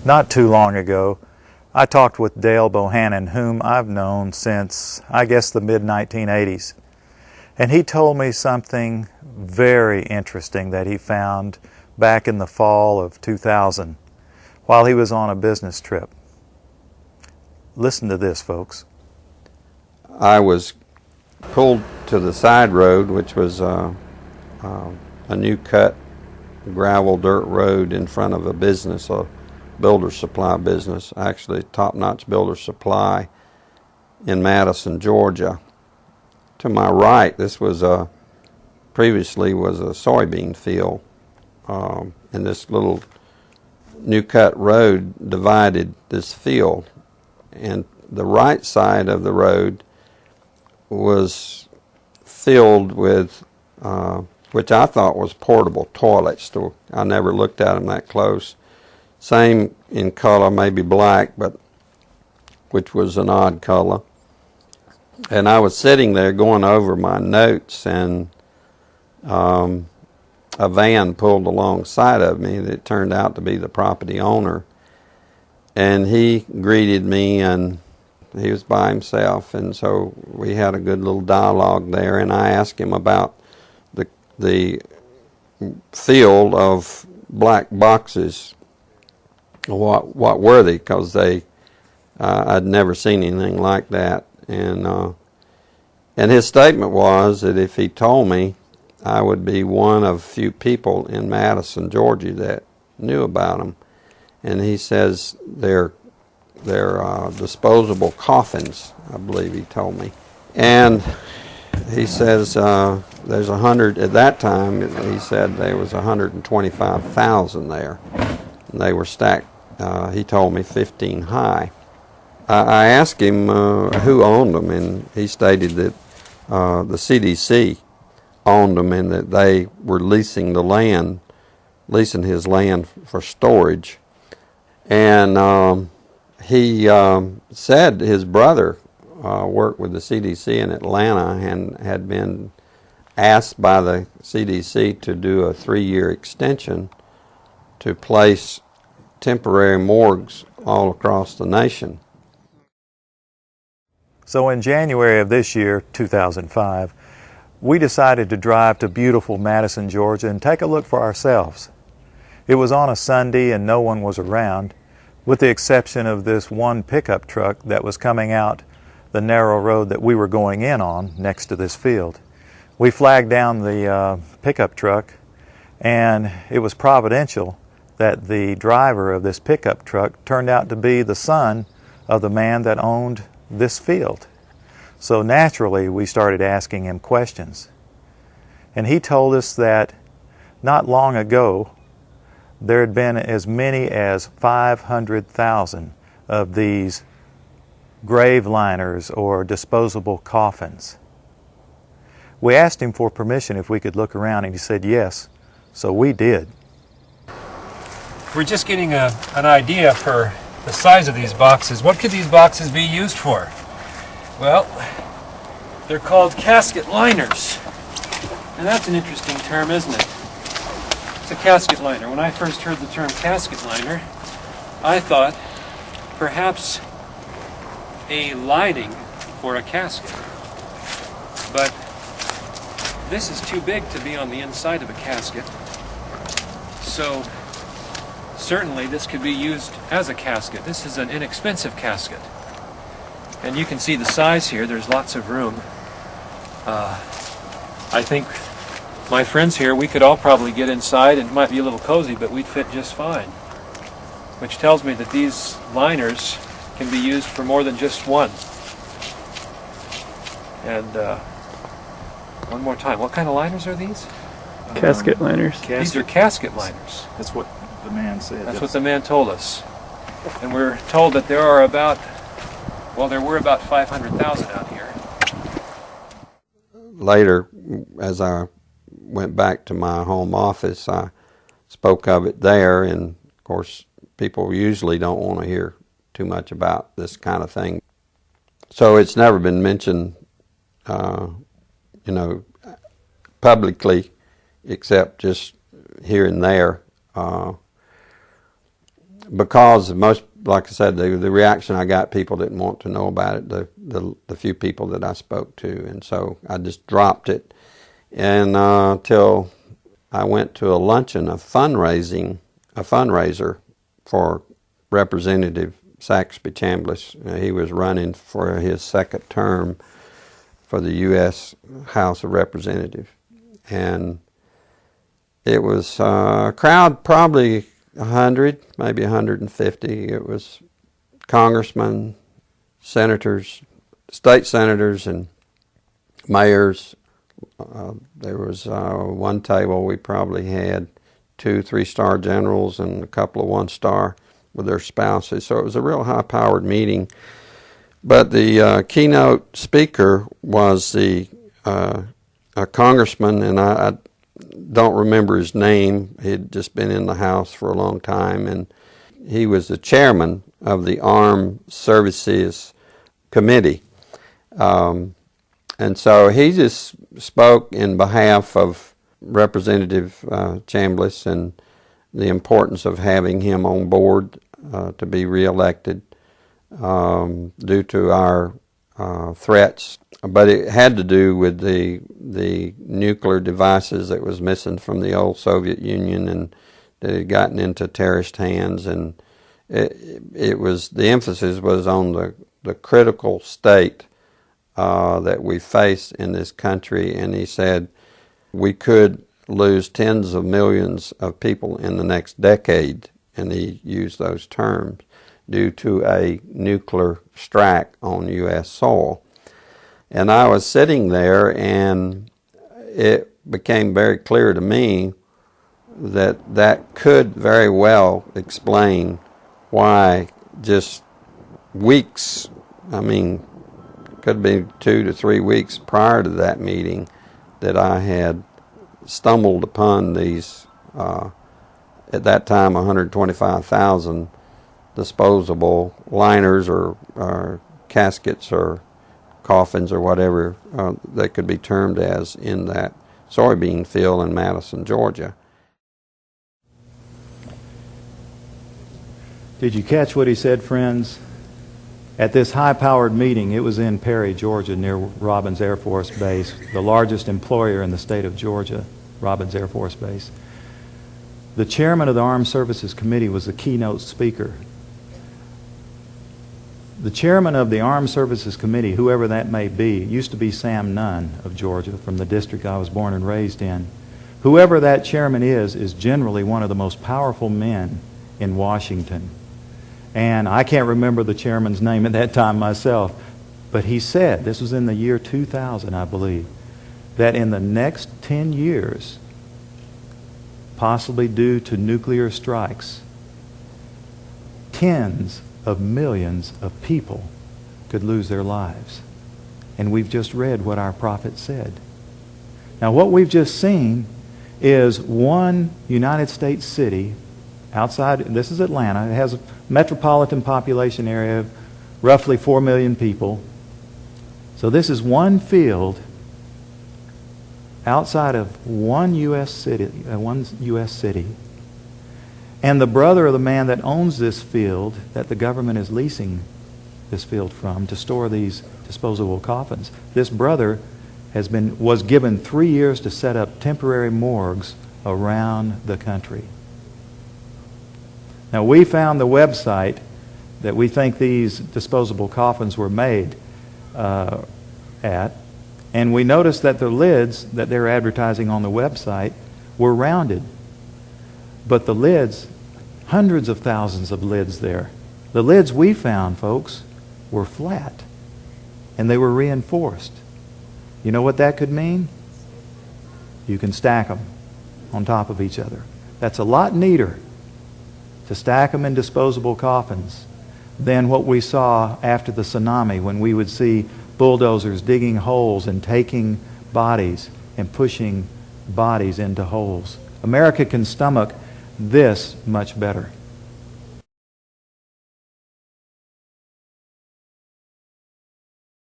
Not too long ago, I talked with Dale Bohannon, whom I've known since, I guess, the mid-1980s. And he told me something very interesting that he found back in the fall of 2000 while he was on a business trip. Listen to this, folks. I was pulled to the side road, which was a new cut gravel dirt road in front of a business, a builder supply business, actually top-notch builder supply in Madison, Georgia. To my right, this was previously was a soybean field, and this little new cut road divided this field, and the right side of the road was filled with which I thought was portable toilets. So I never looked at them that close. Same in color, maybe black, but which was an odd color. And I was sitting there going over my notes, and a van pulled alongside of me that turned out to be the property owner. And he greeted me, and he was by himself, and so we had a good little dialogue there, and I asked him about the field of black boxes. What were they? Because I'd never seen anything like that, and his statement was that if he told me, I would be one of few people in Madison, Georgia that knew about them. And he says they're disposable coffins, I believe he told me. And he says there's 100, at that time, he said there was 125,000 there. And they were stacked, he told me, 15 high. I asked him who owned them, and he stated that the CDC owned them and that they were leasing his land for storage. And he said his brother worked with the CDC in Atlanta and had been asked by the CDC to do a 3-year extension to place temporary morgues all across the nation. So in January of this year, 2005, we decided to drive to beautiful Madison, Georgia and take a look for ourselves. It was on a Sunday and no one was around, with the exception of this one pickup truck that was coming out the narrow road that we were going in on next to this field. We flagged down the pickup truck, and it was providential that the driver of this pickup truck turned out to be the son of the man that owned this field. So naturally, we started asking him questions. And he told us that not long ago, there had been as many as 500,000 of these grave liners or disposable coffins. We asked him for permission if we could look around, and he said yes, so we did. We're just getting an idea for the size of these boxes. What could these boxes be used for? Well, they're called casket liners. And that's an interesting term, isn't it? It's a casket liner. When I first heard the term casket liner, I thought perhaps a lining for a casket. But this is too big to be on the inside of a casket. So certainly this could be used as a casket. This is an inexpensive casket. And you can see the size here. There's lots of room. I think my friends here, we could all probably get inside, and it might be a little cozy, but we'd fit just fine. Which tells me that these liners can be used for more than just one. And one more time, what kind of liners are these? Casket liners. These are casket liners. That's what the man said. That's what the man told us. And we're told that there are about, well, there were about 500,000 out here. Later, as I went back to my home office, I spoke of it there, and of course people usually don't want to hear too much about this kind of thing. So it's never been mentioned, publicly, except just here and there. because most, like I said, the reaction I got, people didn't want to know about it, the few people that I spoke to, and so I just dropped it. And till I went to a luncheon, a fundraiser for Representative Saxby Chambliss. He was running for his second term for the U.S. House of Representatives. And it was a crowd, probably 100, maybe 150. It was congressmen, senators, state senators, and mayors. There was one table we probably had 2 3-star generals and a couple of 1-star with their spouses. So it was a real high-powered meeting. But the keynote speaker was a congressman, and I don't remember his name. He'd just been in the House for a long time, and he was the chairman of the Armed Services Committee. And so he just spoke in behalf of Representative Chambliss and the importance of having him on board to be reelected due to our threats. But it had to do with the nuclear devices that was missing from the old Soviet Union and that had gotten into terrorist hands. And it was, the emphasis was on the critical state that we face in this country. And he said we could lose tens of millions of people in the next decade, and he used those terms, due to a nuclear strike on U.S. soil. And I was sitting there, and it became very clear to me that that could very well explain why just weeks, I mean, could be 2 to 3 weeks prior to that meeting, that I had stumbled upon these, at that time, 125,000 disposable liners or caskets or coffins or whatever they could be termed as in that soybean field in Madison, Georgia. Did you catch what he said, friends? At this high-powered meeting, it was in Perry, Georgia, near Robins Air Force Base, the largest employer in the state of Georgia, Robins Air Force Base. The chairman of the Armed Services Committee was the keynote speaker. The chairman of the Armed Services Committee, whoever that may be, used to be Sam Nunn of Georgia, from the district I was born and raised in. Whoever that chairman is generally one of the most powerful men in Washington. And I can't remember the chairman's name at that time myself, but he said, this was in the year 2000, I believe, that in the next 10 years, possibly due to nuclear strikes, tens of millions of people could lose their lives. And we've just read what our prophet said. Now, what we've just seen is one United States city outside, this is Atlanta. It has a metropolitan population area of roughly 4 million people. So this is one field outside of one U.S. city, and the brother of the man that owns this field, that the government is leasing this field from to store these disposable coffins. This brother was given 3 years to set up temporary morgues around the country. Now, we found the website that we think these disposable coffins were made at, and we noticed that the lids that they're advertising on the website were rounded. But the lids, hundreds of thousands of lids there, the lids we found, folks, were flat, and they were reinforced. You know what that could mean? You can stack them on top of each other. That's a lot neater to stack them in disposable coffins than what we saw after the tsunami, when we would see bulldozers digging holes and taking bodies and pushing bodies into holes. America can stomach this much better.